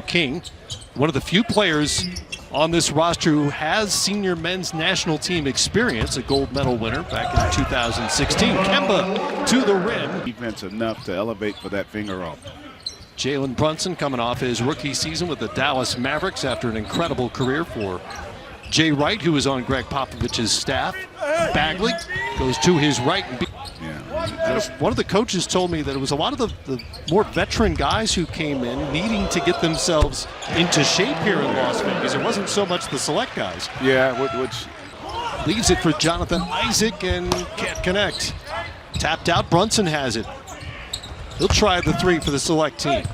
King, one of the few players on this roster who has senior men's national team experience, a gold medal winner back in 2016. Kemba to the rim. Defense enough to elevate for that finger off. Jalen Brunson coming off his rookie season with the Dallas Mavericks after an incredible career for Jay Wright, who was on Greg Popovich's staff. Bagley goes to his right. One of the coaches told me that it was a lot of the more veteran guys who came in needing to get themselves into shape here in Las Vegas. It wasn't so much the select guys. Yeah, which leaves it for Jonathan Isaac and can't connect. Tapped out, Brunson has it. He'll try the three for the select team.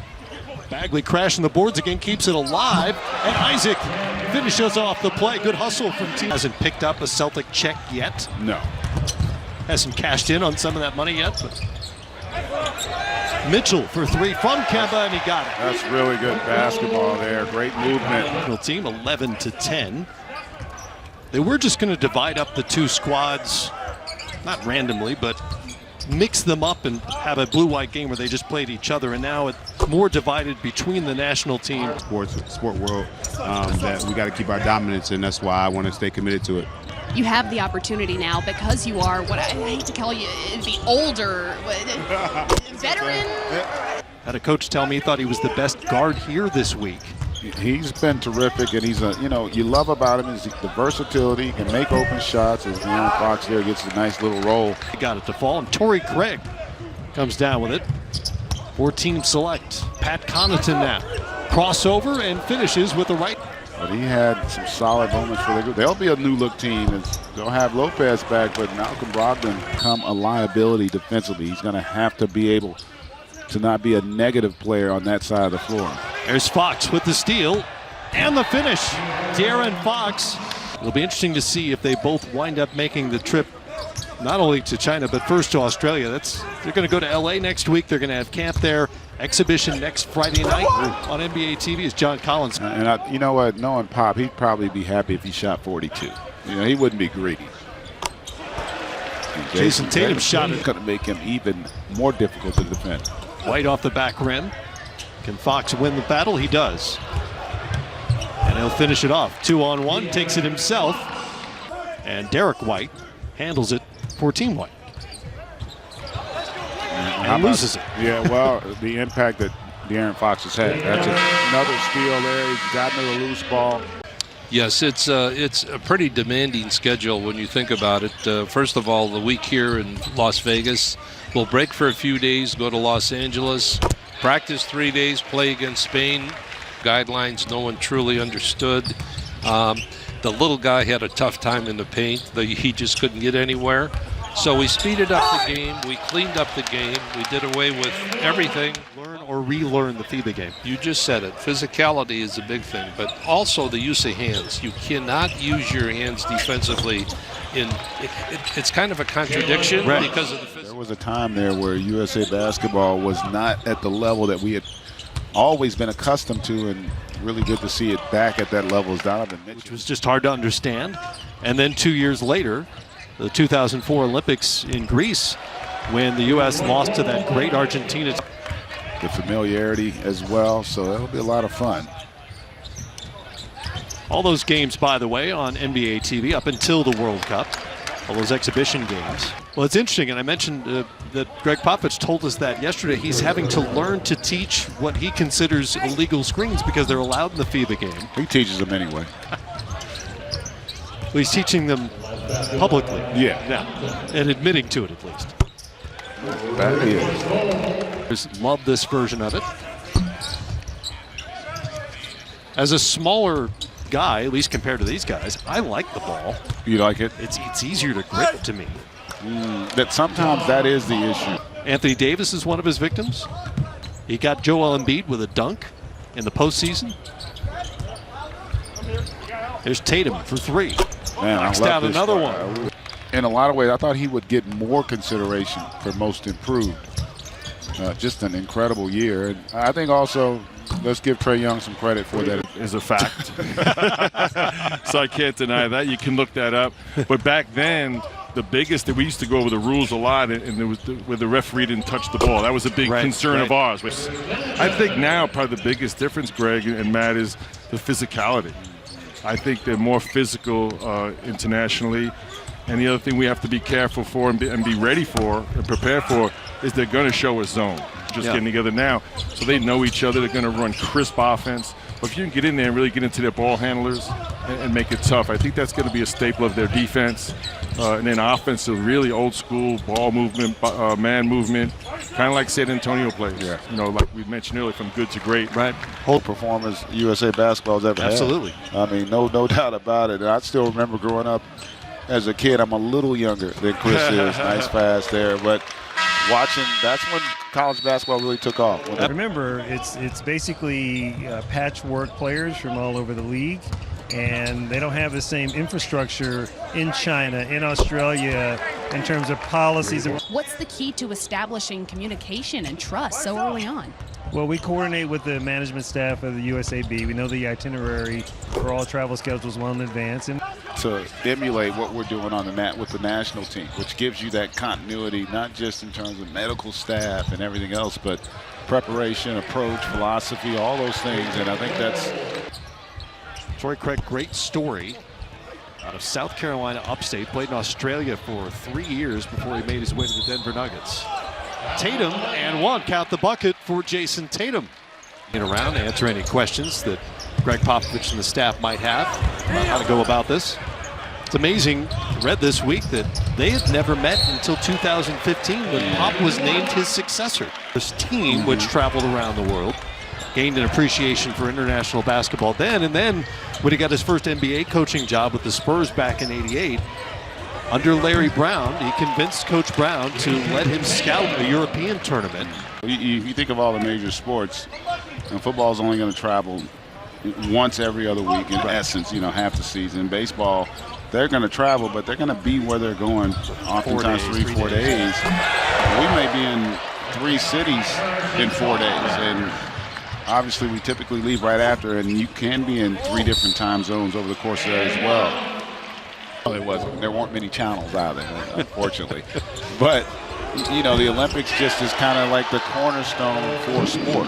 Bagley crashing the boards again, keeps it alive, and Isaac finishes off the play. Good hustle from team. Hasn't picked up a Celtic check yet. No. Hasn't cashed in on some of that money yet, but Mitchell for three from Kemba, and he got it. That's really good basketball there. Great movement. Team 11-10. They were just going to divide up the two squads, not randomly, but mix them up and have a blue-white game where they just played each other, and now it's more divided between the national team. Sport world, that we got to keep our dominance, and that's why I want to stay committed to it. You have the opportunity now because you are what I hate to call you the older veteran. Had a coach tell me he thought he was the best guard here this week. He's been terrific, and he's you love about him is the versatility. He can make open shots as De'Aaron Fox there gets a nice little roll. He got it to fall, and Torrey Craig comes down with it. 14 select. Pat Connaughton now. Crossover and finishes with the right. But he had some solid moments for the group. They'll be a new look team. They'll have Lopez back, but Malcolm Brogdon become a liability defensively. He's going to have to be able to not be a negative player on that side of the floor. There's Fox with the steal and the finish. De'Aaron Fox. It'll be interesting to see if they both wind up making the trip not only to China, but first to Australia. They're going to go to LA next week. They're going to have camp there. Exhibition next Friday night on NBA TV is John Collins. And you know what? Knowing Pop, he'd probably be happy if he shot 42. He wouldn't be greedy. Jason Tatum shot it. Going to make him even more difficult to defend. White off the back rim. Can Fox win the battle? He does. And he'll finish it off. 2-on-1, takes it himself. And Derek White handles it for Team White. And loses it. Yeah, well, the impact that De'Aaron Fox has had. That's another steal there. He's gotten to the loose ball. Yes, it's a pretty demanding schedule when you think about it. First of all, the week here in Las Vegas. We'll break for a few days, go to Los Angeles, practice 3 days, play against Spain. Guidelines no one truly understood. The little guy had a tough time in the paint. He just couldn't get anywhere. So we speeded up the game. We cleaned up the game. We did away with everything. Learn or relearn the FIBA game. You just said it. Physicality is a big thing, but also the use of hands. You cannot use your hands defensively. It's kind of a contradiction because of the physical. There was a time there where USA basketball was not at the level that we had always been accustomed to, and really good to see it back at that level, as Donovan Mitchell. Which was just hard to understand. And then 2 years later, the 2004 Olympics in Greece, when the U.S. lost to that great Argentina. The familiarity as well, so that'll be a lot of fun. All those games, by the way, on NBA TV up until the World Cup. All those exhibition games. Well, it's interesting, and I mentioned that Greg Popovich told us that yesterday. He's having to learn to teach what he considers illegal screens because they're allowed in the FIBA game. He teaches them anyway. Well, he's teaching them publicly. Yeah. And admitting to it at least. That is. Just love this version of it. As a smaller guy, at least compared to these guys, I like the ball. You like it? It's easier to grip to me. That sometimes that is the issue. Anthony Davis is one of his victims. He got Joel Embiid with a dunk in the postseason. There's Tatum for three. Man, knocks down another one. In a lot of ways, I thought he would get more consideration for most improved. Just an incredible year. And I think also, let's give Trae Young some credit for that. Is a fact. So I can't deny that. You can look that up. But back then, the biggest that we used to go over the rules a lot, and there was where the referee didn't touch the ball. That was a big concern of ours. I think now probably the biggest difference, Greg and Matt, is the physicality. I think they're more physical internationally. And the other thing we have to be careful for and be ready for and prepare for is they're going to show a zone. Just getting together now. So they know each other. They're going to run crisp offense. But if you can get in there and really get into their ball handlers and make it tough, I think that's going to be a staple of their defense. And then offense is really old school ball movement, man movement, kind of like San Antonio plays. Yeah. You know, like we mentioned earlier, from good to great. Right. Whole performance USA basketball's ever had. Absolutely. I mean, no doubt about it. And I still remember growing up as a kid. I'm a little younger than Chris is. Nice pass there, but watching, that's when college basketball really took off. Remember, it's basically patchwork players from all over the league, and they don't have the same infrastructure in China, in Australia, in terms of policies. What's the key to establishing communication and trust so early on? Well, we coordinate with the management staff of the USAB. We know the itinerary for all travel schedules well in advance. And to emulate what we're doing on the mat with the national team, which gives you that continuity, not just in terms of medical staff and everything else, but preparation, approach, philosophy, all those things. And I think that's Torrey Craig, great story. Out of South Carolina upstate, played in Australia for 3 years before he made his way to the Denver Nuggets. Tatum and one, count the bucket for Jason Tatum. Around to answer any questions that Greg Popovich and the staff might have about how to go about this. It's amazing, read this week, that they had never met until 2015 when Pop was named his successor. This team, which traveled around the world, gained an appreciation for international basketball then, and then when he got his first NBA coaching job with the Spurs back in '88, under Larry Brown, he convinced Coach Brown to let him scout a European tournament. you think of all the major sports, and football's only going to travel once every other week in essence, you know, half the season. Baseball, they're going to travel, but they're going to be where they're going oftentimes 4 days. We may be in 3 cities in 4 days, and obviously we typically leave right after, and you can be in 3 different time zones over the course of that as well. Well, it wasn't. There weren't many channels either, unfortunately. But, you know, the Olympics just is kind of like the cornerstone for sport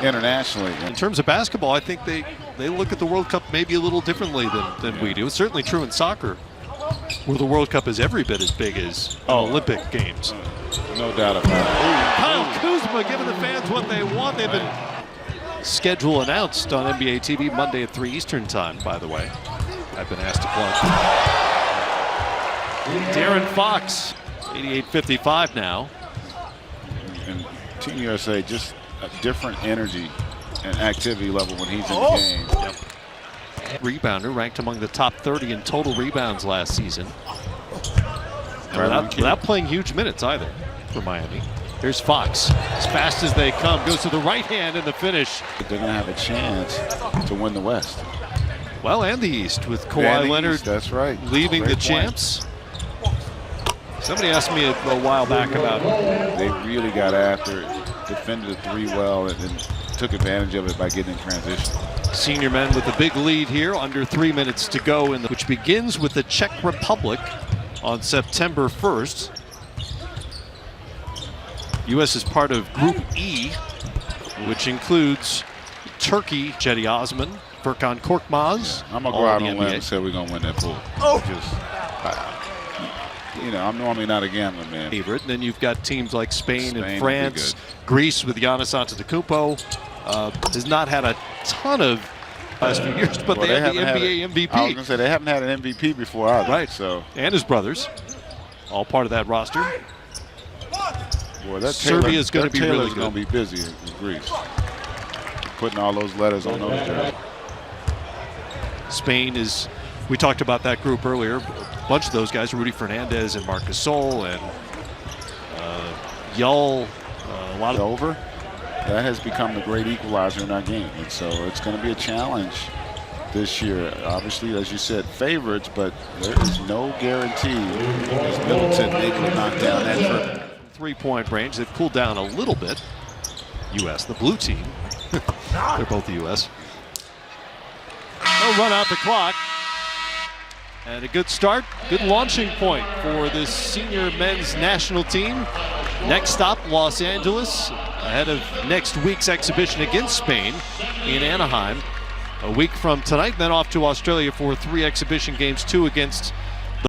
internationally. In terms of basketball, I think they look at the World Cup maybe a little differently than we do. It's certainly true in soccer, where the World Cup is every bit as big as Olympic Games. No doubt about it. Kyle Kuzma giving the fans what they want. They've been schedule announced on NBA TV Monday at 3 Eastern time, by the way. I've been asked to plug. Darren Fox, 88-55 now. And Team USA, just a different energy and activity level when he's in the game. Yep. Rebounder, ranked among the top 30 in total rebounds last season. And without playing huge minutes either for Miami. Here's Fox, as fast as they come, goes to the right hand in the finish. They're going to have a chance to win the West. Well, and the East with Kawhi Leonard. That's right. Leaving the champs. Somebody asked me a while back about. They really got after it, defended the 3 well, and took advantage of it by getting in transition. Senior men with a big lead here, under 3 minutes to go, which begins with the Czech Republic on September 1st. U.S. is part of Group E, which includes Turkey, Cedi Osman, Furkan Korkmaz. I'm going to go out on a limb and say we're going to win that pool. You know, I'm normally not a gambling man. Favorite. And then you've got teams like Spain and France, Greece with Giannis Antetokounmpo. Has not had a ton of last few years, but they have the NBA MVP. I was going to say they haven't had an MVP before either. Right. So. And his brothers, all part of that roster. Boy, that Serbia is going to be really good. Going to be busy in Greece, putting all those letters on those jerseys. Spain is, we talked about that group earlier. A bunch of those guys, Rudy Fernandez and Marc Gasol and Yul. A lot of over. That has become the great equalizer in our game, and so it's going to be a challenge this year. Obviously, as you said, favorites, but there is no guarantee as Middleton able to knock down that triple. 3-point range. They've cooled down a little bit. U.S., the blue team. They're both the U.S. They'll run out the clock. And a good start, good launching point for this senior men's national team. Next stop, Los Angeles, ahead of next week's exhibition against Spain in Anaheim. A week from tonight, then off to Australia for 3 exhibition games, 2 against